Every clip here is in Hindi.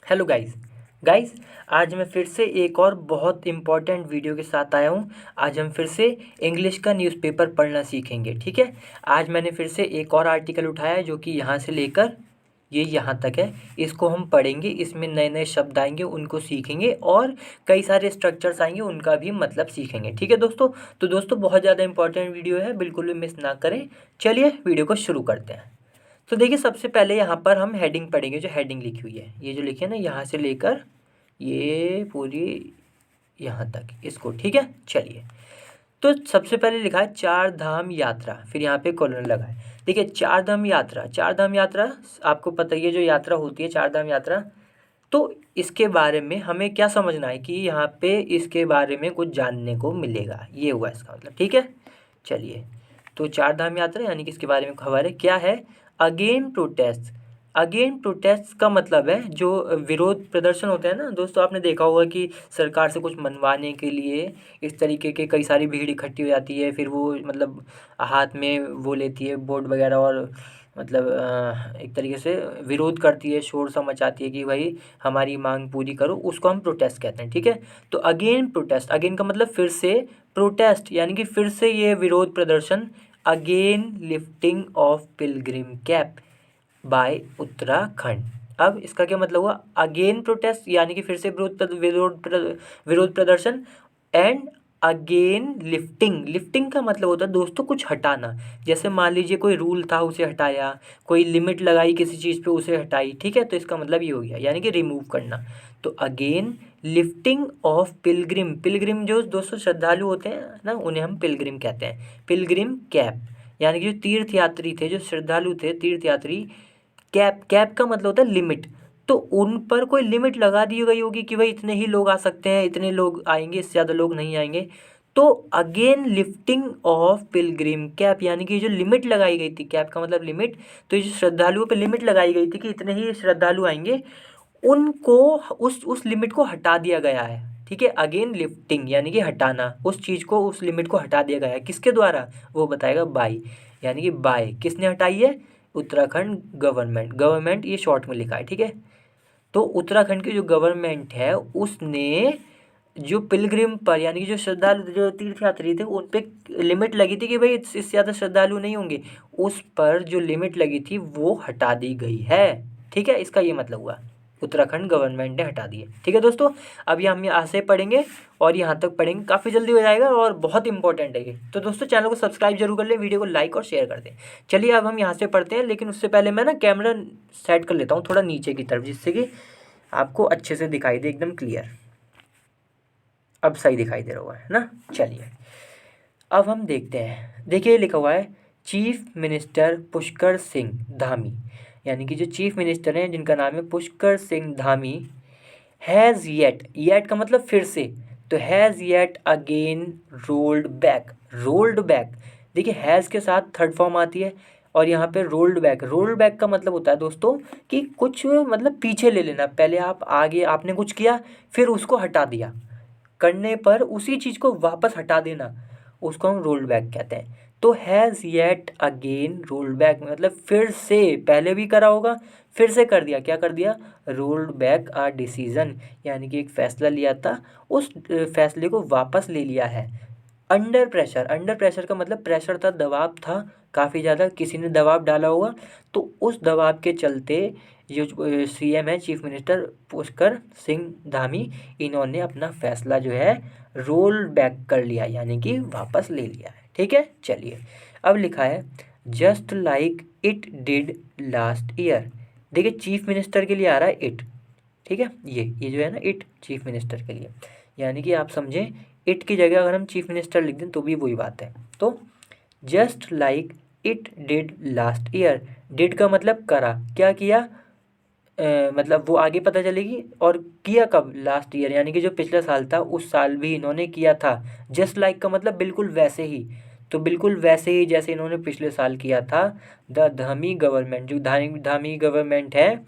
Hello guys. आज मैं फिर से एक और बहुत इम्पोर्टेंट वीडियो के साथ आया हूँ। आज हम फिर से इंग्लिश का न्यूज़पेपर पढ़ना सीखेंगे। ठीक है। आज मैंने फिर से एक और आर्टिकल उठाया है जो कि यहाँ से लेकर ये यहाँ तक है। इसको हम पढ़ेंगे, इसमें नए नए शब्द आएंगे, उनको सीखेंगे और कई सारे स्ट्रक्चर्स आएंगे, उनका भी मतलब सीखेंगे। ठीक है दोस्तों। तो दोस्तों बहुत ज़्यादा इंपॉर्टेंट वीडियो है, बिल्कुल भी मिस ना करें। चलिए वीडियो को शुरू करते हैं। तो देखिए सबसे पहले यहाँ पर हम हेडिंग पढ़ेंगे। जो हेडिंग लिखी हुई है, ये जो लिखी है ना, यहाँ से लेकर ये पूरी यहाँ तक इसको। ठीक है। चलिए, तो सबसे पहले लिखा है चार धाम यात्रा, फिर यहाँ पे कॉलन लगा है। देखिए चार धाम यात्रा, चार धाम यात्रा आपको पता ही है जो यात्रा होती है चार धाम यात्रा। तो इसके बारे में हमें क्या समझना है कि यहाँ पे इसके बारे में कुछ जानने को मिलेगा, ये हुआ इसका मतलब। ठीक है। चलिए, तो चार धाम यात्रा यानी कि इसके बारे में खबर है क्या है। Again protest. अगेन प्रोटेस्ट का मतलब है जो विरोध प्रदर्शन होते हैं ना दोस्तों, आपने देखा होगा कि सरकार से कुछ मनवाने के लिए इस तरीके के कई सारी भीड़ इकट्ठी हो जाती है, फिर वो मतलब हाथ में वो लेती है बोर्ड वगैरह और मतलब एक तरीके से विरोध करती है, शोर सा मचाती है कि भाई हमारी मांग पूरी करो, उसको हम प्रोटेस्ट कहते हैं। ठीक है। तो अगेन प्रोटेस्ट, अगेन का मतलब फिर से, प्रोटेस्ट यानी कि फिर से ये विरोध प्रदर्शन। Again lifting of Pilgrim cap by Uttarakhand. अब इसका क्या मतलब हुआ। अगेन प्रोटेस्ट यानी कि फिर से विरोध प्रदर्शन। एंड अगेन लिफ्टिंग, लिफ्टिंग का मतलब होता है दोस्तों कुछ हटाना। जैसे मान लीजिए कोई रूल था उसे हटाया, कोई लिमिट लगाई किसी चीज़ पे उसे हटाई। ठीक है। तो इसका मतलब ये हो गया यानी कि रिमूव करना। तो again lifting of Pilgrim, Pilgrim जो दोस्तों श्रद्धालु होते हैं ना, उन्हें हम पिलग्रिम कहते हैं। पिलग्रिम कैप यानी कि जो तीर्थयात्री थे, जो श्रद्धालु थे तीर्थयात्री। कैप, कैप का मतलब होता है लिमिट। तो उन पर कोई लिमिट लगा दी गई होगी कि भाई इतने ही लोग आ सकते हैं, इतने लोग आएंगे, इससे ज़्यादा लोग नहीं आएंगे। तो again lifting of Pilgrim cap यानी कि जो लिमिट लगाई गई थी, कैप का मतलब लिमिट। तो ये जो श्रद्धालुओं पे लिमिट लगाई गई थी कि इतने ही श्रद्धालु आएंगे, उनको उस लिमिट को हटा दिया गया है। ठीक है। अगेन लिफ्टिंग यानी कि हटाना, उस चीज़ को, उस लिमिट को हटा दिया गया है। किसके द्वारा, वो बताएगा बाय, यानी कि बाय किसने हटाई है, उत्तराखंड गवर्नमेंट। गवर्नमेंट ये शॉर्ट में लिखा है। ठीक है। तो उत्तराखंड की जो गवर्नमेंट है उसने जो पिलग्रिम पर यानी कि जो श्रद्धालु, जो तीर्थयात्री थे, उन पे लिमिट लगी थी कि भाई इससे ज़्यादा श्रद्धालु नहीं होंगे, उस पर जो लिमिट लगी थी वो हटा दी गई है। ठीक है। इसका ये मतलब हुआ उत्तराखंड गवर्नमेंट ने हटा दिए। ठीक है दोस्तों। अभी हम यहाँ से पढ़ेंगे और यहाँ तक पढ़ेंगे, काफ़ी जल्दी हो जाएगा और बहुत इंपॉर्टेंट है ये। तो दोस्तों चैनल को सब्सक्राइब जरूर कर लें, वीडियो को लाइक और शेयर कर दें। चलिए अब हम यहाँ से पढ़ते हैं, लेकिन उससे पहले मैं ना कैमरा सेट कर लेता हूँ थोड़ा नीचे की तरफ, जिससे कि आपको अच्छे से दिखाई दे, एकदम क्लियर। अब सही दिखाई दे रहा हुआ है ना। चलिए अब हम देखते हैं। देखिए लिखा हुआ है चीफ मिनिस्टर पुष्कर सिंह धामी, यानी कि जो चीफ मिनिस्टर हैं जिनका नाम है Pushkar Singh Dhami. Has yet, yet का मतलब फिर से, तो has yet again rolled back, rolled back. देखिए हैज़ के साथ थर्ड फॉर्म आती है और यहाँ पे रोल्ड बैक, रोल्ड बैक का मतलब होता है दोस्तों कि कुछ मतलब पीछे ले लेना। पहले आप आगे आपने कुछ किया, फिर उसको हटा दिया, करने पर उसी चीज़ को वापस हटा देना, उसको हम रोल्ड बैक कहते हैं। तो has yet again rolled back मतलब फिर से, पहले भी करा होगा फिर से कर दिया। क्या कर दिया, रोल्ड बैक आ डिसीजन, यानी कि एक फ़ैसला लिया था, उस फैसले को वापस ले लिया है। अंडर प्रेशर, अंडर प्रेशर का मतलब प्रेशर था, दबाव था काफ़ी ज़्यादा, किसी ने दबाव डाला होगा, तो उस दबाव के चलते जो सीएम है चीफ मिनिस्टर पुष्कर सिंह धामी, इन्होंने अपना फैसला जो है रोल बैक कर लिया, यानी कि वापस ले लिया है। ठीक है। चलिए अब लिखा है just like it did last year. देखिए चीफ मिनिस्टर के लिए आ रहा है इट। ठीक है। ये जो है ना इट, चीफ मिनिस्टर के लिए, यानी कि आप समझें इट की जगह अगर हम चीफ मिनिस्टर लिख दें तो भी वही बात है। तो just like it did last year, did का मतलब करा, क्या किया, मतलब वो आगे पता चलेगी, और किया कब, लास्ट ईयर, यानी कि जो पिछला साल था उस साल भी इन्होंने किया था। जस्ट लाइक का मतलब बिल्कुल वैसे ही, तो बिल्कुल वैसे ही जैसे इन्होंने पिछले साल किया था। द धामी गवर्नमेंट, जो धामी गवर्नमेंट है,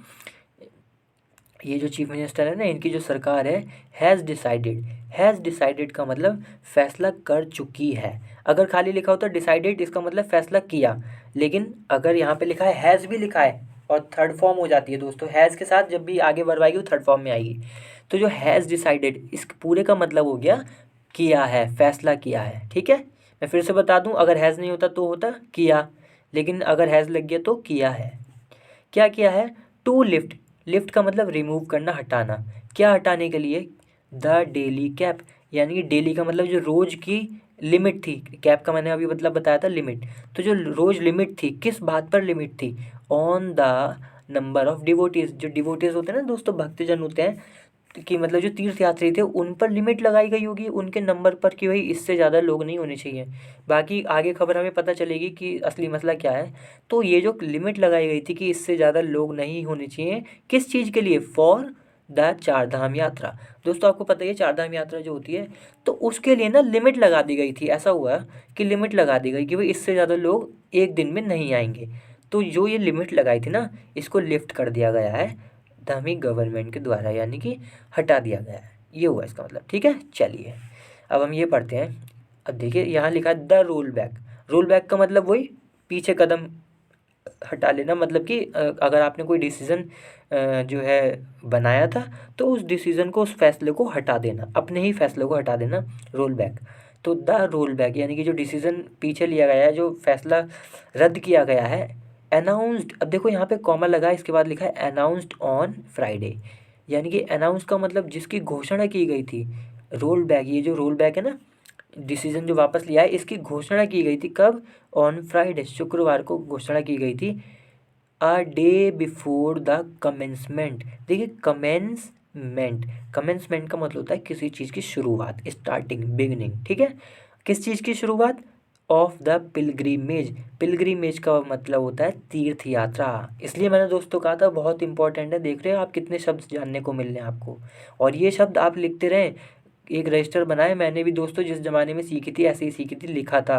ये जो चीफ मिनिस्टर है ना, इनकी जो सरकार है, हैज़ डिसाइडेड, हैज़ डिसाइडेड का मतलब फैसला कर चुकी है। अगर खाली लिखा होता डिसाइडेड, इसका मतलब फैसला किया, लेकिन अगर यहाँ पे लिखा है हैज़ भी लिखा है और थर्ड फॉर्म हो जाती है दोस्तों। हैज़ के साथ जब भी आगे वर्ब आएगी वो थर्ड फॉर्म में आएगी। तो जो हैज़ डिसाइडेड, इस पूरे का मतलब हो गया किया है, फैसला किया है। ठीक है, मैं फिर से बता दूं, अगर हैज़ नहीं होता तो होता किया, लेकिन अगर हैज़ लग गया तो किया है। क्या किया है? टू लिफ्ट, लिफ्ट का मतलब रिमूव करना, हटाना। क्या हटाने के लिए? द डेली कैप, यानी कि डेली का मतलब जो रोज़ की लिमिट थी, कैप का मैंने अभी मतलब बताया था लिमिट। तो जो रोज़ लिमिट थी, किस बात पर लिमिट थी? On the number of devotees, जो डिवोटीज होते हैं ना दोस्तों, भक्तजन होते हैं, कि मतलब जो तीर्थ यात्री थे उन पर लिमिट लगाई गई होगी, उनके नंबर पर, कि भाई इससे ज़्यादा लोग नहीं होने चाहिए। बाकी आगे खबर हमें पता चलेगी कि असली मसला क्या है। तो ये जो लिमिट लगाई गई थी कि इससे ज़्यादा लोग नहीं होने चाहिए, किस चीज़ के लिए? फॉर द चार धाम यात्रा। दोस्तों आपको पता ही है चार धाम यात्रा जो होती है, तो उसके लिए ना लिमिट लगा दी गई थी। ऐसा हुआ कि लिमिट लगा दी गई कि भाई इससे ज़्यादा लोग एक दिन में नहीं आएंगे। तो जो ये लिमिट लगाई थी ना, इसको लिफ्ट कर दिया गया है धामी गवर्नमेंट के द्वारा, यानी कि हटा दिया गया है। ये हुआ इसका मतलब। ठीक है, चलिए अब हम ये पढ़ते हैं। अब देखिए यहाँ लिखा है the roll back. Roll back का मतलब वही पीछे कदम हटा लेना, मतलब कि अगर आपने कोई डिसीज़न जो है बनाया था, तो उस डिसीज़न को, उस फैसले को हटा देना, अपने ही फैसले को हटा देना, रोल बैक। तो द रोल बैक यानी कि जो डिसीज़न पीछे लिया गया है, जो फैसला रद्द किया गया है। अनाउंस्ड, अब देखो यहाँ पे कॉमा लगा है, इसके बाद लिखा है अनाउंस्ड ऑन फ्राइडे, यानी कि अनाउंस का मतलब जिसकी घोषणा की गई थी। रोल बैक, ये जो रोल बैक है ना, डिसीजन जो वापस लिया है, इसकी घोषणा की गई थी कब? ऑन फ्राइडे, शुक्रवार को घोषणा की गई थी। A day before the commencement. देखिए कमेंसमेंट, कमेंसमेंट का मतलब होता है किसी चीज़ की शुरुआत, स्टार्टिंग, बिगनिंग। ठीक है, किस चीज़ की शुरुआत? Of the pilgrimage. पिलग्रीमेज का मतलब होता है तीर्थ यात्रा। इसलिए मैंने दोस्तों कहा था बहुत इंपॉर्टेंट है। देख रहे हो आप कितने शब्द जानने को मिल रहे हैं आपको, और ये शब्द आप लिखते रहें। एक रजिस्टर बनाए, मैंने भी दोस्तों जिस ज़माने में सीखी थी ऐसे ही सीखी थी, लिखा था,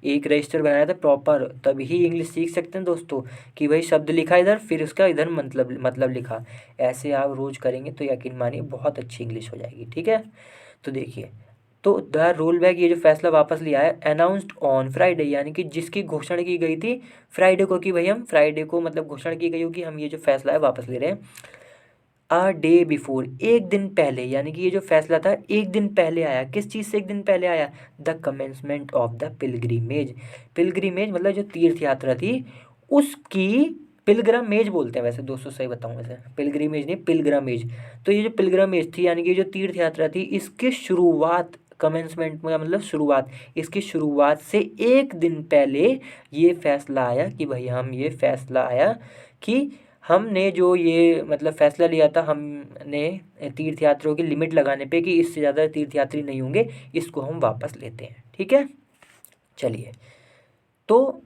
एक रजिस्टर बनाया था प्रॉपर, तभी इंग्लिश सीख सकते हैं दोस्तों। कि भाई शब्द लिखा इधर, फिर उसका इधर मतलब लिखा। ऐसे आप रोज़ करेंगे तो यकीन मानिए बहुत अच्छी इंग्लिश हो जाएगी। ठीक है, तो देखिए, तो द रोल बैक, ये जो फैसला वापस लिया है, अनाउंस्ड ऑन फ्राइडे, यानी कि जिसकी घोषणा की गई थी फ्राइडे को, कि भाई हम फ्राइडे को, मतलब घोषणा की गई होगी हम ये जो फैसला है वापस ले रहे हैं। अ डे बिफोर, एक दिन पहले, यानी कि ये जो फैसला था एक दिन पहले आया। किस चीज़ से एक दिन पहले आया? The commencement of the pilgrimage. Pilgrimage मतलब जो तीर्थ यात्रा थी उसकी, पिलग्रामेज बोलते हैं वैसे दोस्तों, सही बताऊँ वैसे, पिलग्रीमेज नहीं, पिलग्रामेज। तो ये जो पिलग्रामेज थी, यानी कि ये जो तीर्थ यात्रा थी, इसकी शुरुआत, कमेंसमेंट का मतलब शुरुआत, इसकी शुरुआत से एक दिन पहले ये फैसला आया कि भाई हम, ये फैसला आया कि हमने जो ये मतलब फैसला लिया था, हमने तीर्थ यात्रियों की लिमिट लगाने पे, कि इससे ज़्यादा तीर्थ यात्री नहीं होंगे, इसको हम वापस लेते हैं। ठीक है, चलिए, तो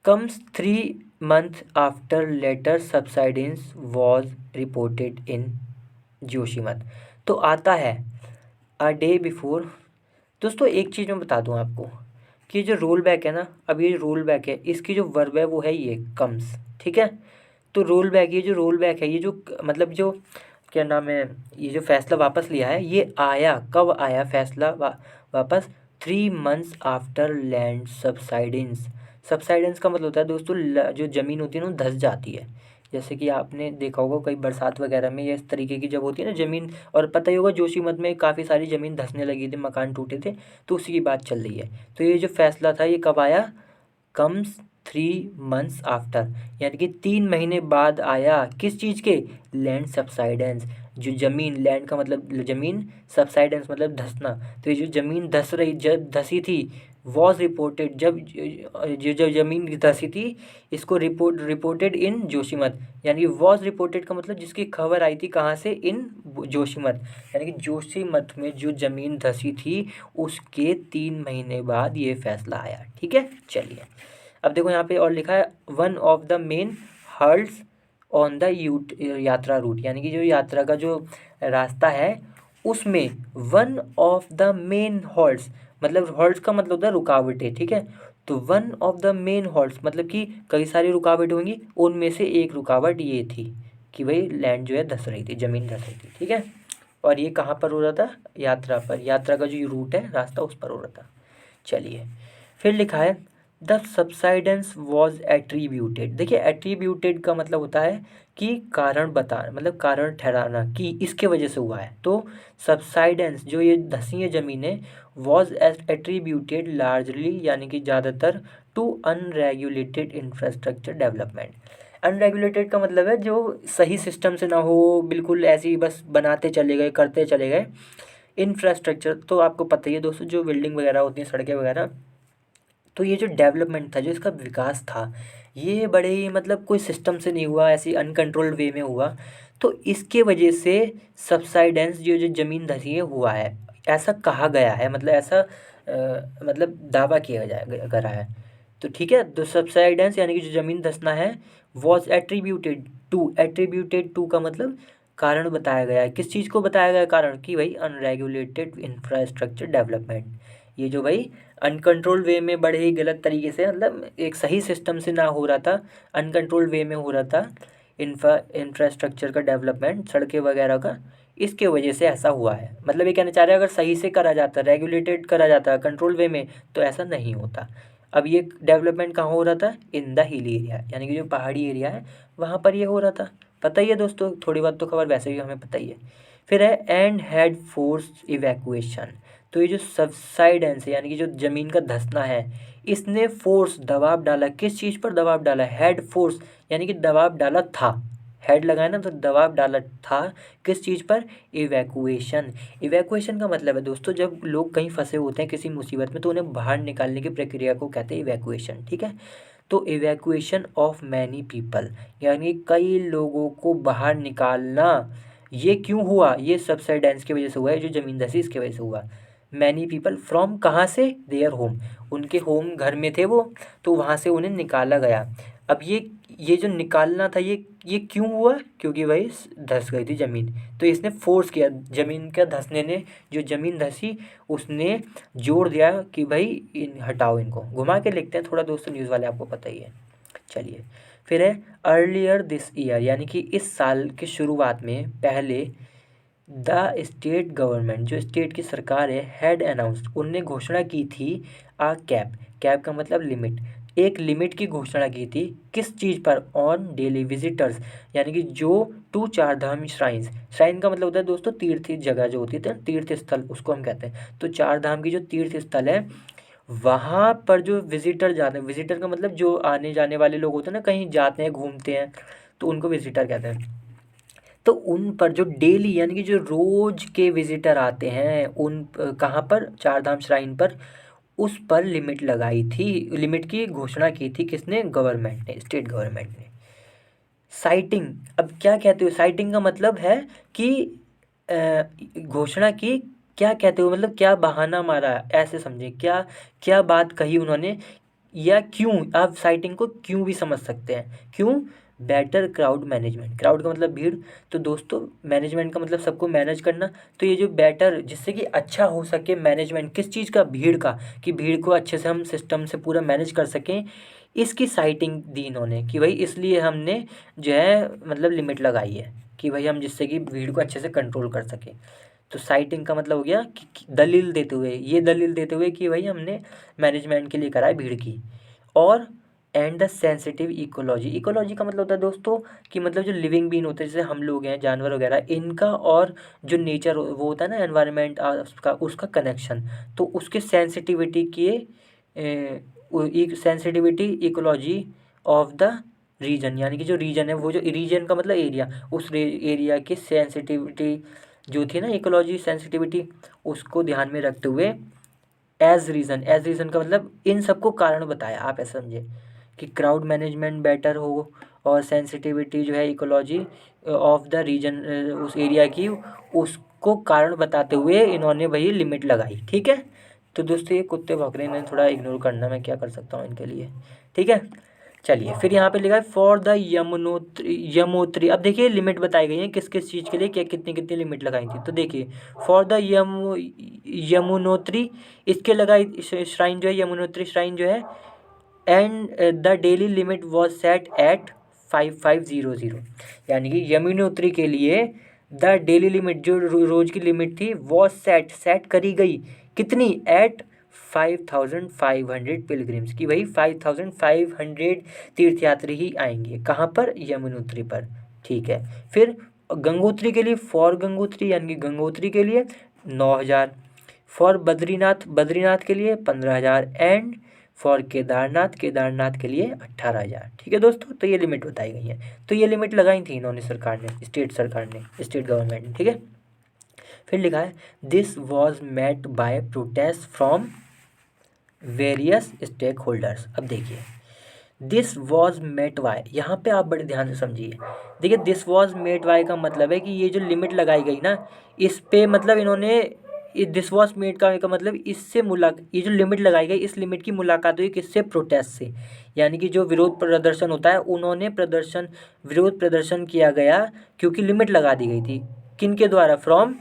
comes 3 months after later subsidence was reported in Joshimath. तो आता है अ डे बिफोर। दोस्तों एक चीज़ मैं बता दूं आपको, कि जो रोल बैक है ना, अब ये रोल बैक है, इसकी जो वर्ब है वो है ये कम्स। ठीक है, तो रोल बैक, ये जो रोल बैक है, ये जो मतलब जो क्या नाम है, ये जो फैसला वापस लिया है, ये आया कब? आया फैसला वापस 3 months आफ्टर लैंड सबसाइडेंस। सबसाइडेंस का मतलब होता है दोस्तों जो ज़मीन होती है ना, धंस जाती है। जैसे कि आपने देखा होगा कई बरसात वगैरह में, ये इस तरीके की जब होती है ना ज़मीन, और पता ही होगा जोशीमठ में काफ़ी सारी ज़मीन धंसने लगी थी, मकान टूटे थे, तो उसी की बात चल रही है। तो ये जो फैसला था ये कब आया? कम्स 3 months आफ्टर, यानी कि 3 महीने बाद आया। किस चीज़ के? लैंड सबसाइडेंस, जो ज़मीन, लैंड का मतलब ज़मीन, सबसाइडेंस मतलब धंसना। तो ये जो ज़मीन धंस रही, जब धंसी थी, वॉज रिपोर्टेड, जब जो ज़मीन धंसी थी, इसको रिपोर्टेड इन जोशीमठ, यानी कि वॉज रिपोर्टेड का मतलब जिसकी खबर आई थी कहाँ से? इन जोशीमठ, यानी कि जोशीमठ में जो ज़मीन धंसी थी उसके 3 महीने बाद ये फैसला आया। ठीक है, चलिए अब देखो यहाँ पे और लिखा है one of the main hurls on the यात्रा रूट, यानी कि जो यात्रा का जो रास्ता है उसमें one of the main halts, मतलब हॉल्ट्स का मतलब होता है रुकावटें। ठीक है, तो one of the main halts मतलब कि कई सारी रुकावटें होंगी, उनमें से एक रुकावट ये थी कि भाई लैंड जो है धंस रही थी, ज़मीन धंस रही थी। ठीक है, और ये कहाँ पर हो रहा था? यात्रा पर, यात्रा का जो रूट है, रास्ता, उस पर हो रहा था। चलिए फिर लिखा है द सबसाइडेंस वॉज एट्रीब्यूटेड। देखिए एट्रीब्यूटेड का मतलब होता है कि कारण बता, मतलब कारण ठहराना कि इसके वजह से हुआ है। तो सबसाइडेंस जो ये धसी है ज़मीनें, वॉज एट्रीब्यूटेड लार्जली यानी कि ज़्यादातर to unregulated infrastructure development. Unregulated का मतलब है जो सही सिस्टम से ना हो, बिल्कुल ऐसे ही बस बनाते चले गए, करते चले गए। इंफ्रास्ट्रक्चर तो आपको पता ही है दोस्तों, जो बिल्डिंग वगैरह होती हैं, सड़कें वगैरह, तो ये जो डेवलपमेंट था, जो इसका विकास था, ये बड़े ही मतलब कोई सिस्टम से नहीं हुआ, ऐसी अनकंट्रोल्ड वे में हुआ। तो इसके वजह से सबसाइडेंस जो जो ज़मीन धसी है हुआ है, ऐसा कहा गया है, मतलब ऐसा मतलब दावा किया जाए करा है। तो ठीक है, तो सबसाइडेंस यानी कि जो ज़मीन धंसना है, वॉज एट्रीब्यूटेड टू का मतलब कारण बताया गया है। किस चीज़ को बताया गया है कारण? कि भाई अनरेगुलेटेड इंफ्रास्ट्रक्चर डेवलपमेंट, ये जो भाई अनकंट्रोल वे में बड़े ही गलत तरीके से, मतलब एक सही सिस्टम से ना हो रहा था, अनकंट्रोल वे में हो रहा था इंफ्रास्ट्रक्चर का डेवलपमेंट, सड़कें वगैरह का, इसके वजह से ऐसा हुआ है। मतलब ये कहना चाह रहे हैं अगर सही से करा जाता, रेगुलेटेड करा जाता, कंट्रोल वे में, तो ऐसा नहीं होता। अब ये डेवलपमेंट कहाँ हो रहा था? इन द हिल एरिया, यानी कि जो पहाड़ी एरिया है वहाँ पर ये हो रहा था। पता ही है दोस्तों, थोड़ी बहुत तो खबर वैसे भी हमें पता ही है। फिर है एंड हैड फोर्स इवैक्यूएशन। तो ये जो सबसाइडेंस है यानी कि जो ज़मीन का धंसना है, इसने फोर्स दबाव डाला, किस चीज़ पर दबाव डाला? हेड फोर्स, यानी कि दबाव डाला था, हेड लगाया ना, तो दबाव डाला था किस चीज़ पर? इवैक्यूएशन। इवैक्यूएशन का मतलब है दोस्तों, जब लोग कहीं फंसे होते हैं किसी मुसीबत में, तो उन्हें बाहर निकालने की प्रक्रिया को कहते हैं इवैक्यूएशन। ठीक है, तो इवैक्यूएशन ऑफ मैनी पीपल, यानी कई लोगों को बाहर निकालना। ये क्यों हुआ? ये सबसाइडेंस की वजह से हुआ है, जो ज़मीन धंसी इसकी वजह से हुआ। मैनी पीपल फ्रॉम, कहाँ से? देयर होम, उनके होम घर में थे वो, तो वहाँ से उन्हें निकाला गया। अब ये जो निकालना था, ये क्यों हुआ? क्योंकि भाई धंस गई थी ज़मीन, तो इसने फोर्स किया, ज़मीन का धंसने ने, जो ज़मीन धंसी उसने जोर दिया कि भाई हटाओ इनको। घुमा के लिखते हैं थोड़ा दोस्तों, न्यूज़ वाले आपको पता ही है। चलिए, फिर है अर्लियर दिस ईयर, यानी कि इस साल के शुरुआत में, पहले द स्टेट गवर्नमेंट, जो स्टेट की सरकार है, हैड अनाउंस्ड, उनने घोषणा की थी, आ कैप, कैप का मतलब लिमिट, एक लिमिट की घोषणा की थी। किस चीज़ पर? ऑन डेली विजिटर्स, यानी कि जो टू चार धाम श्राइन्स, श्राइन का मतलब होता है दोस्तों तीर्थ जगह जो होती है, तीर्थ स्थल उसको हम कहते हैं। तो चार धाम की जो तीर्थ स्थल है, वहाँ पर जो विजिटर जाते हैं, विजिटर का मतलब जो आने जाने वाले लोग होते हैं ना, कहीं जाते हैं घूमते हैं, तो उनको विजिटर कहते हैं। तो उन पर जो डेली यानी कि जो रोज के विजिटर आते हैं, उन कहाँ पर? चार धाम श्राइन पर, उस पर लिमिट लगाई थी, लिमिट की घोषणा की थी। किसने? गवर्नमेंट ने, स्टेट गवर्नमेंट ने। साइटिंग, अब क्या कहते हो? साइटिंग का मतलब है कि घोषणा की, क्या कहते हो मतलब क्या बहाना मारा, ऐसे समझे, क्या क्या बात कही उन्होंने, या क्यों? आप साइटिंग को क्यों भी समझ सकते हैं। क्यों? बेटर क्राउड मैनेजमेंट, क्राउड का मतलब भीड़, तो दोस्तों मैनेजमेंट का मतलब सबको मैनेज करना। तो ये जो बेटर, जिससे कि अच्छा हो सके मैनेजमेंट, किस चीज़ का? भीड़ का, कि भीड़ को अच्छे से हम सिस्टम से पूरा मैनेज कर सकें, इसकी साइटिंग दी इन्होंने कि भाई इसलिए हमने जो है मतलब लिमिट लगाई है, कि भाई हम जिससे कि भीड़ को अच्छे से कंट्रोल कर सकें। तो साइटिंग का मतलब हो गया कि दलील देते हुए, ये दलील देते हुए कि भाई हमने मैनेजमेंट के लिए करा है भीड़ की। और and the sensitive ecology, ecology का मतलब होता है दोस्तों कि मतलब जो लिविंग बीन होते हैं, जैसे हम लोग हैं, जानवर वगैरह, इनका और जो नेचर वो होता है ना एनवायरनमेंट, उसका उसका कनेक्शन, तो उसके सेंसिटिविटी के sensitivity ecology of the region, यानी कि जो रीजन है, वो जो रीजन का मतलब एरिया, उस एरिया की सेंसिटिविटी जो थी ना, इकोलॉजी सेंसिटिविटी, उसको ध्यान में रखते हुए एज रीज़न का मतलब इन सबको कारण बताया। आप ऐसा समझे कि क्राउड मैनेजमेंट बेटर हो, और सेंसिटिविटी जो है इकोलॉजी ऑफ द रीजन, उस एरिया की, उसको कारण बताते हुए इन्होंने वही लिमिट लगाई। ठीक है, तो दोस्तों ये कुत्ते भौंक रहे हैं, इन्हें थोड़ा इग्नोर करना, मैं क्या कर सकता हूँ इनके लिए। ठीक है, चलिए, फिर यहाँ पे लिखा है फॉर द यमोत्री। अब देखिए लिमिट बताई गई है किस किस चीज़ के लिए, क्या कितनी कितनी लिमिट लगाई थी। तो देखिए फॉर द यमुनोत्री, इसके लगाई श्राइन जो है, यमुनोत्री श्राइन जो है, and the daily limit was set at 5500, यानी कि यमुनोत्री के लिए द डेली लिमिट जो रोज़ की लिमिट थी, वॉज सेट करी गई, कितनी? एट 5,500 पिलग्रिम्स, कि भाई 5,500 तीर्थयात्री ही आएंगे। कहाँ पर? यमुनोत्री पर। ठीक है। फिर गंगोत्री के लिए, फॉर गंगोत्री यानी कि गंगोत्री के लिए 9,000, फॉर बद्रीनाथ, बद्रीनाथ के लिए 15,000 एंड फॉर केदारनाथ, केदारनाथ के लिए 18,000। ठीक है दोस्तों, तो ये लिमिट बताई गई है। तो ये लिमिट लगाई थी इन्होंने, सरकार ने, सरकार ने, स्टेट गवर्नमेंट ने। ठीक है। फिर लिखा है this was met by protest from various stakeholders. अब देखिए दिस वॉज मेट वाई, यहाँ पे आप बड़े ध्यान से समझिए। देखिए दिस वॉज मेट वाई का मतलब है कि ये जो लिमिट लगाई गई ना, इस पे मतलब इन्होंने, दिस वॉज मेट का मतलब इससे ये जो लिमिट लगाई गई, इस लिमिट की मुलाकात हुई किससे? प्रोटेस्ट से। यानी कि जो विरोध प्रदर्शन होता है, उन्होंने विरोध प्रदर्शन किया गया क्योंकि लिमिट लगा दी गई थी। किन के द्वारा? फ्रॉम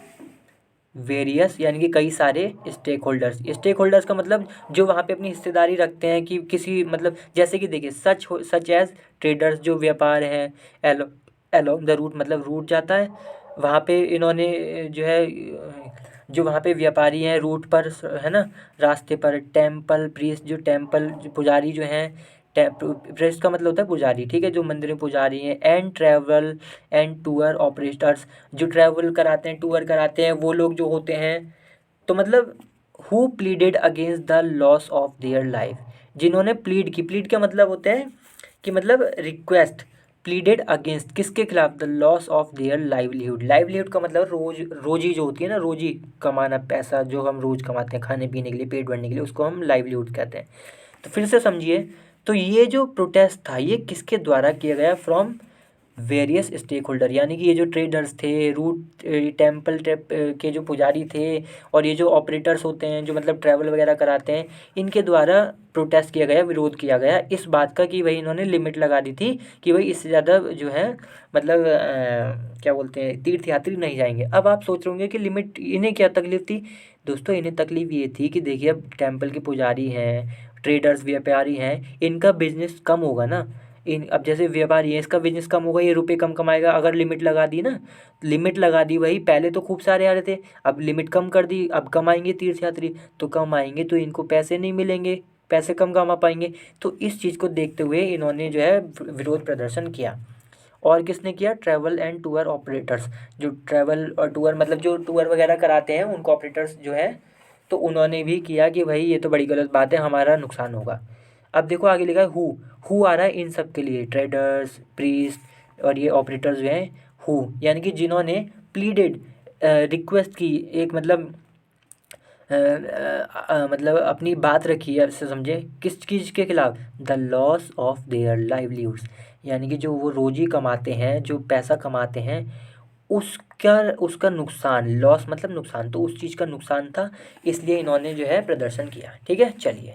वेरियस यानी कि कई सारे स्टेक होल्डर्स का मतलब जो वहाँ पे अपनी हिस्सेदारी रखते हैं, कि किसी मतलब जैसे कि देखिए सच एज ट्रेडर्स, जो व्यापार हैं एलोंग द रूट, मतलब रूट जाता है वहाँ पे, इन्होंने जो है जो वहाँ पे व्यापारी हैं रूट पर, है ना, रास्ते पर, टेम्पल प्रीस्ट, जो टेम्पल पुजारी जो हैं, प्रेस्ट का मतलब होता है पुजारी। ठीक है, जो मंदिर में पुजारी हैं, and travel and tour operators, जो ट्रैवल कराते हैं, टूर कराते हैं, वो लोग जो होते हैं। तो मतलब who pleaded against the loss of their life, जिन्होंने प्लीड का मतलब होता है कि मतलब रिक्वेस्ट, प्लीडेड अगेंस्ट किसके खिलाफ? The loss of their livelihood का मतलब रोजी जो होती है ना, रोजी कमाना, पैसा जो हम रोज कमाते हैं खाने पीने के लिए, पेट भरने के लिए, उसको हम लाइवलीहुड कहते हैं। तो फिर से समझिए, तो ये जो प्रोटेस्ट था ये किसके द्वारा किया गया? फ्रॉम वेरियस स्टेक होल्डर, यानी कि ये जो ट्रेडर्स थे, रूट टेम्पल के जो पुजारी थे, और ये जो ऑपरेटर्स होते हैं जो मतलब ट्रैवल वगैरह कराते हैं, इनके द्वारा प्रोटेस्ट किया गया, विरोध किया गया इस बात का कि भाई इन्होंने लिमिट लगा दी थी कि भाई इससे ज़्यादा जो है मतलब क्या बोलते हैं, तीर्थयात्री नहीं जाएंगे। अब आप सोच रहे होंगे कि लिमिट, इन्हें क्या तकलीफ थी? दोस्तों इन्हें तकलीफ ये थी कि देखिए अब टेम्पल के पुजारी हैं, ट्रेडर्स व्यापारी हैं, इनका बिजनेस कम होगा ना। इन अब जैसे व्यापारी है, इसका बिजनेस कम होगा, ये रुपए कम कमाएगा। अगर लिमिट लगा दी ना, लिमिट लगा दी, वही पहले तो खूब सारे आ रहे थे, अब लिमिट कम कर दी, अब कम आएंगे तीर्थयात्री, तो कम आएंगे तो इनको पैसे नहीं मिलेंगे, पैसे कम कमा पाएंगे। तो इस चीज़ को देखते हुए इन्होंने जो है विरोध प्रदर्शन किया। और किसने किया? ट्रैवल एंड टूर ऑपरेटर्स, जो ट्रैवल और टूर मतलब जो टूर वगैरह कराते हैं उनको ऑपरेटर्स जो है, तो उन्होंने भी किया कि भाई ये तो बड़ी गलत बात है, हमारा नुकसान होगा। अब देखो आगे लिखा है हु आ रहा है इन सब के लिए, ट्रेडर्स, प्रीस्ट और ये ऑपरेटर्स जो हैं, हु यानी कि जिन्होंने प्लीडेड, रिक्वेस्ट की, एक मतलब मतलब अपनी बात रखी है, इससे समझे किस चीज़ के खिलाफ? The loss of their livelihoods, यानी कि जो वो रोजी कमाते हैं, जो पैसा कमाते हैं, उसका उसका नुकसान, लॉस मतलब नुकसान, तो उस चीज़ का नुकसान था, इसलिए इन्होंने जो है प्रदर्शन किया। ठीक है, चलिए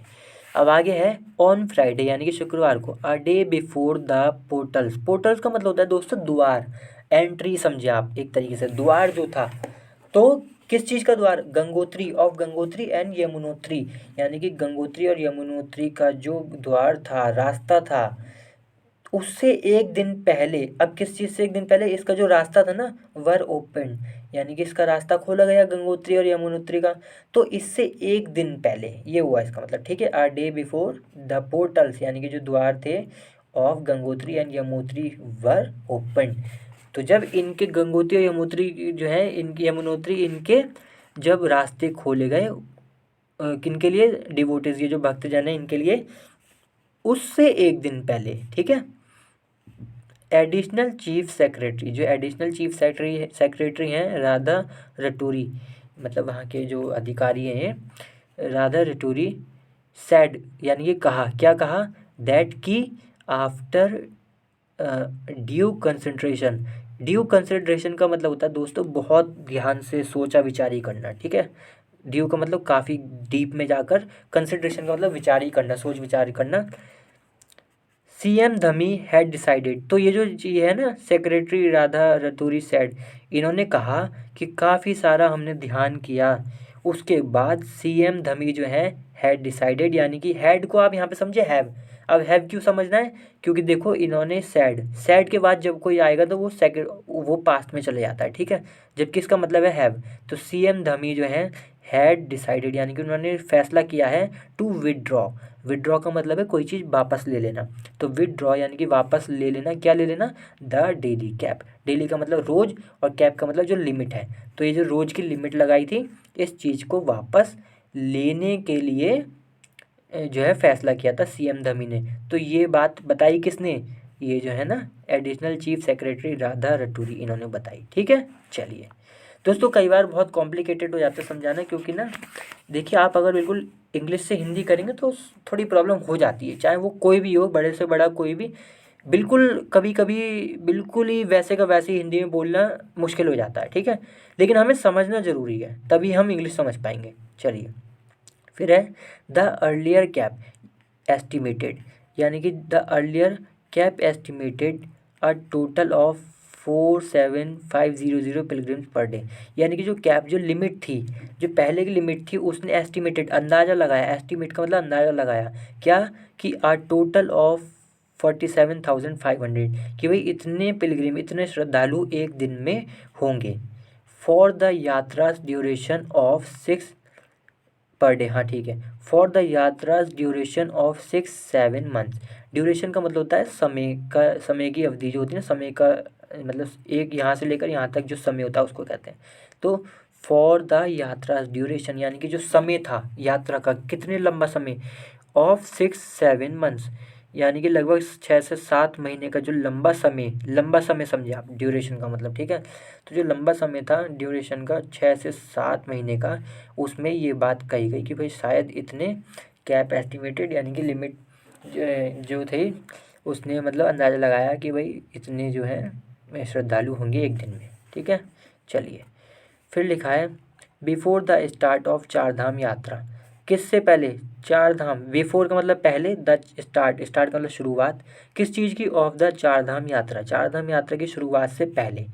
अब आगे है ऑन फ्राइडे यानी कि शुक्रवार को, a day before the portals का मतलब होता है दोस्तों द्वार, एंट्री समझे आप, एक तरीके से द्वार जो था, तो किस चीज़ का द्वार? गंगोत्री एंड यमुनोत्री, यानी कि गंगोत्री और यमुनोत्री का जो द्वार था, रास्ता था, उससे एक दिन पहले, अब किस चीज़ से एक दिन पहले? इसका जो रास्ता था ना, वर ओपन, यानी कि इसका रास्ता खोला गया गंगोत्री और यमुनोत्री का, तो इससे एक दिन पहले ये हुआ इसका मतलब। ठीक है, a day before the portals, यानी कि जो द्वार थे of Gangotri and Yamunotri were open, तो जब इनके गंगोत्री और यमुनोत्री जो है, इनके यमुनोत्री, इनके जब रास्ते खोले गए, किनके लिए? डिवोटीज, ये जो भक्तजन है इनके लिए, उससे एक दिन पहले। ठीक है। एडिशनल चीफ सेक्रेटरी, जो एडिशनल चीफ सेक्रेटरी हैं राधा रटूरी, मतलब वहाँ के जो अधिकारी हैं राधा रटूरी, सेड यानी कि कहा, क्या कहा? दैट की आफ्टर ड्यू कंसंट्रेशन का मतलब होता है दोस्तों बहुत ध्यान से सोचा विचारी करना। ठीक है, ड्यू का मतलब काफ़ी डीप में जाकर, कंसंट्रेशन का मतलब विचारी करना, सोच विचार करना। सीएम धमी हैड डिसाइडेड, तो ये जो ये है ना, सेक्रेटरी राधा रतूरी सेड, इन्होंने कहा कि काफ़ी सारा हमने ध्यान किया, उसके बाद सीएम धमी जो है हैड डिसाइडेड, यानी कि हैड को आप यहाँ पे समझे हैव, अब हैव क्यों समझना है, क्योंकि देखो इन्होंने सैड के बाद जब कोई आएगा तो वो पास्ट में चले जाता है, ठीक है, जबकि इसका मतलब है हैव। तो सीएम धमी जो है हैड डिसाइडेड यानी कि उन्होंने फैसला किया है टू विदड्रॉ। विदड्रॉ का मतलब है कोई चीज़ वापस ले लेना, तो विदड्रॉ यानी कि वापस ले लेना, क्या ले लेना, द डेली कैप। डेली का मतलब रोज़ और कैप का मतलब जो लिमिट है, तो ये जो रोज़ की लिमिट लगाई थी इस चीज़ को वापस लेने के लिए जो है फैसला किया था सीएम धमी ने। तो ये बात बताई किसने, ये जो है ना एडिशनल चीफ सेक्रेटरी राधा रतूरी, इन्होंने बताई, ठीक है। चलिए दोस्तों, कई बार बहुत कॉम्प्लिकेटेड हो जाता है समझाना, क्योंकि ना देखिए आप अगर बिल्कुल इंग्लिश से हिंदी करेंगे तो थोड़ी प्रॉब्लम हो जाती है, चाहे वो कोई भी हो, बड़े से बड़ा कोई भी, बिल्कुल कभी कभी बिल्कुल ही वैसे का वैसे ही हिंदी में बोलना मुश्किल हो जाता है, ठीक है, लेकिन हमें समझना ज़रूरी है, तभी हम इंग्लिश समझ पाएंगे। चलिए फिर है द अर्लियर कैप एस्टिमेटेड, यानी कि the earlier cap estimated a total of 47500 pilgrims per day, यानी कि जो कैप जो लिमिट थी, जो पहले की लिमिट थी उसने एस्टिमेटेड अंदाज़ा लगाया, एस्टिमेट का मतलब अंदाज़ा लगाया क्या, कि अ टोटल ऑफ 47,500, कि भाई इतने पिलग्रिम इतने श्रद्धालु एक दिन में होंगे, for the yatra duration of 6 per day, हाँ ठीक है, for the yatra's duration of 6-7 months. Duration का मतलब होता है समय की अवधि जो होती है ना, समय का मतलब एक यहाँ से लेकर यहाँ तक जो समय होता है उसको कहते हैं। तो फॉर द यात्रा ड्यूरेशन यानी कि जो समय था यात्रा का, कितने लंबा समय, ऑफ 6-7 मंथ्स, यानी कि लगभग 6 से 7 महीने का जो लंबा समय समझे आप ड्यूरेशन का मतलब, ठीक है। तो जो लंबा समय था ड्यूरेशन का 6 से 7 महीने का, उसमें ये बात कही गई कि भाई शायद इतने कैप एस्टिमेटेड यानी कि लिमिट जो थी उसने मतलब अंदाज़ा लगाया कि भाई इतने जो है श्रद्धालु होंगे एक दिन में, ठीक है। चलिए फिर लिखा है बिफोर द स्टार्ट ऑफ चार धाम यात्रा, किससे पहले, चार धाम, बिफोर का मतलब पहले, द स्टार्ट का मतलब शुरुआत, किस चीज़ की, ऑफ द चार धाम यात्रा, चार धाम यात्रा की शुरुआत से पहले,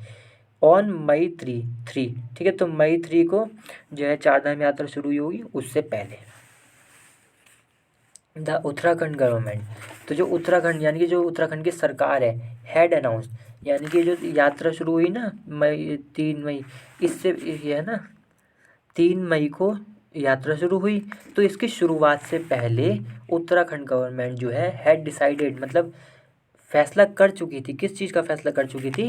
ऑन मई 3, ठीक है, तो मई 3 को जो है चार धाम यात्रा शुरू हुई होगी उससे पहले। द उत्तराखंड गवर्नमेंट, तो जो उत्तराखंड यानी कि जो उत्तराखंड की सरकार है, हैड अनाउंस, यानी कि जो यात्रा शुरू हुई ना 3 मई, इससे ये है ना 3 मई को यात्रा शुरू हुई, तो इसकी शुरुआत से पहले उत्तराखंड गवर्नमेंट जो है हैड डिसाइडेड मतलब फैसला कर चुकी थी, किस चीज़ का फैसला कर चुकी थी,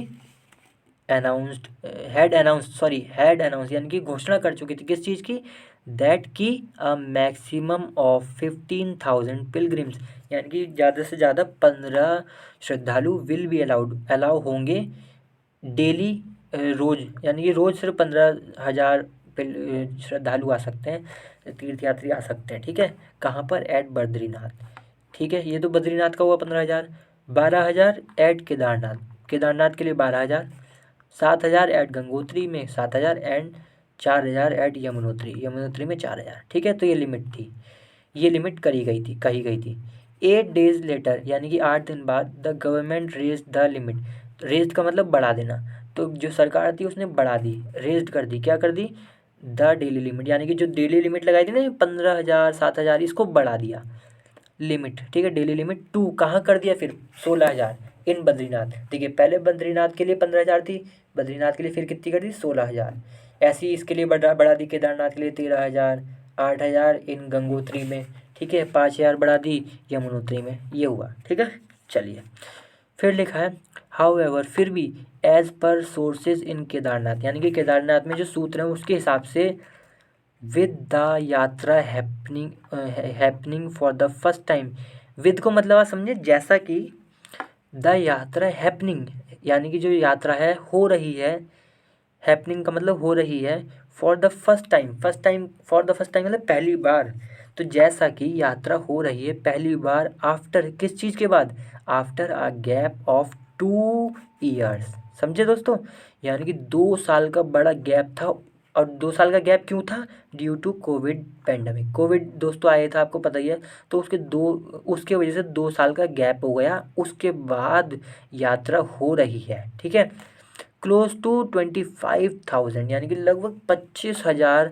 हैड अनाउंस यानी कि घोषणा कर चुकी थी, किस चीज़ की, दैट की अ मैक्सिमम ऑफ 15,000 पिलग्रिम्स, यानी कि ज़्यादा से ज़्यादा 15 श्रद्धालु विल बी अलाउ होंगे डेली, रोज़, यानी कि रोज़ सिर्फ 15,000 श्रद्धालु आ सकते हैं, तीर्थयात्री आ सकते हैं, ठीक है। कहाँ पर, एट बद्रीनाथ, ठीक है, ये तो बद्रीनाथ का हुआ 15,000, 12,000 एट केदारनाथ के लिए 12,000, 7,000 एट गंगोत्री में 7,000 एंड 4,000 एट यमुनोत्री में 4,000, ठीक है। तो ये लिमिट थी, ये लिमिट कही गई थी 8 डेज लेटर, यानी कि 8 दिन बाद the government raise the limit, raise का मतलब बढ़ा देना, तो जो सरकार थी उसने बढ़ा दी, रेज्ड कर दी, क्या कर दी, द डेली लिमिट, यानी कि जो डेली लिमिट लगाई थी ना 15,000 7,000 इसको बढ़ा दिया लिमिट, ठीक है, डेली लिमिट टू कहाँ कर दिया फिर 16,000 इन बद्रीनाथ, देखिए पहले बद्रीनाथ के लिए 15,000 थी, बद्रीनाथ के लिए फिर कितनी कर दी 16,000, ऐसे ही इसके लिए बढ़ा दी केदारनाथ के लिए 13,000, 8,000 इन गंगोत्री में, ठीक है, 5,000 बढ़ा दी यमुनोत्री में, ये हुआ, ठीक है। चलिए फिर लिखा है हाउएवर, फिर भी, एज पर सोर्सेज इन केदारनाथ, यानी कि केदारनाथ में जो सूत्र हैं उसके हिसाब से, विद द यात्रा happening for the first time, with को मतलब आप समझे जैसा कि, द यात्रा हैपनिंग यानी कि जो यात्रा है हो रही है, हैपनिंग का मतलब हो रही है, for the first time for the first time मतलब पहली बार, तो जैसा कि यात्रा हो रही है पहली बार, आफ्टर किस चीज़ के बाद, after a gap of 2 years, समझे दोस्तों, यानी कि 2 साल का बड़ा गैप था, और 2 साल का गैप क्यों था, due to covid pandemic, covid दोस्तों आया था आपको पता ही है, तो उसके वजह से 2 साल का गैप हो गया, उसके बाद यात्रा हो रही है, ठीक है। क्लोज टू 25,000 यानी कि लगभग 25,000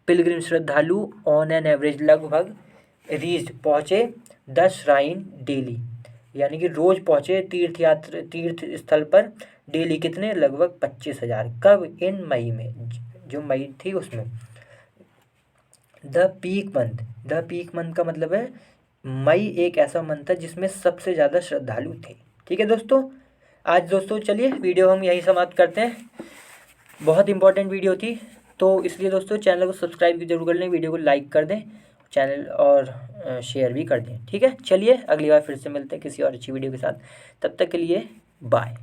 पिलग्रिम श्रद्धालु ऑन एन एवरेज लगभग रीच पहुँचे द श्राइन डेली, यानी कि रोज़ पहुँचे तीर्थ स्थल पर डेली कितने, लगभग 25,000। कब, इन मई में, जो मई थी उसमें। द पीक मंथ का मतलब है मई एक ऐसा मंथ है जिसमें सबसे ज़्यादा श्रद्धालु थे। ठीक है दोस्तों, आज दोस्तों चलिए वीडियो हम यहीं समाप्त करते हैं। बहुत इंपॉर्टेंट वीडियो थी, तो इसलिए दोस्तों चैनल को सब्सक्राइब भी जरूर कर लें, वीडियो को लाइक कर दें चैनल, और शेयर भी कर दें। ठीक है, चलिए अगली बार फिर से मिलते हैं किसी और अच्छी वीडियो के साथ। तब तक के लिए बाय।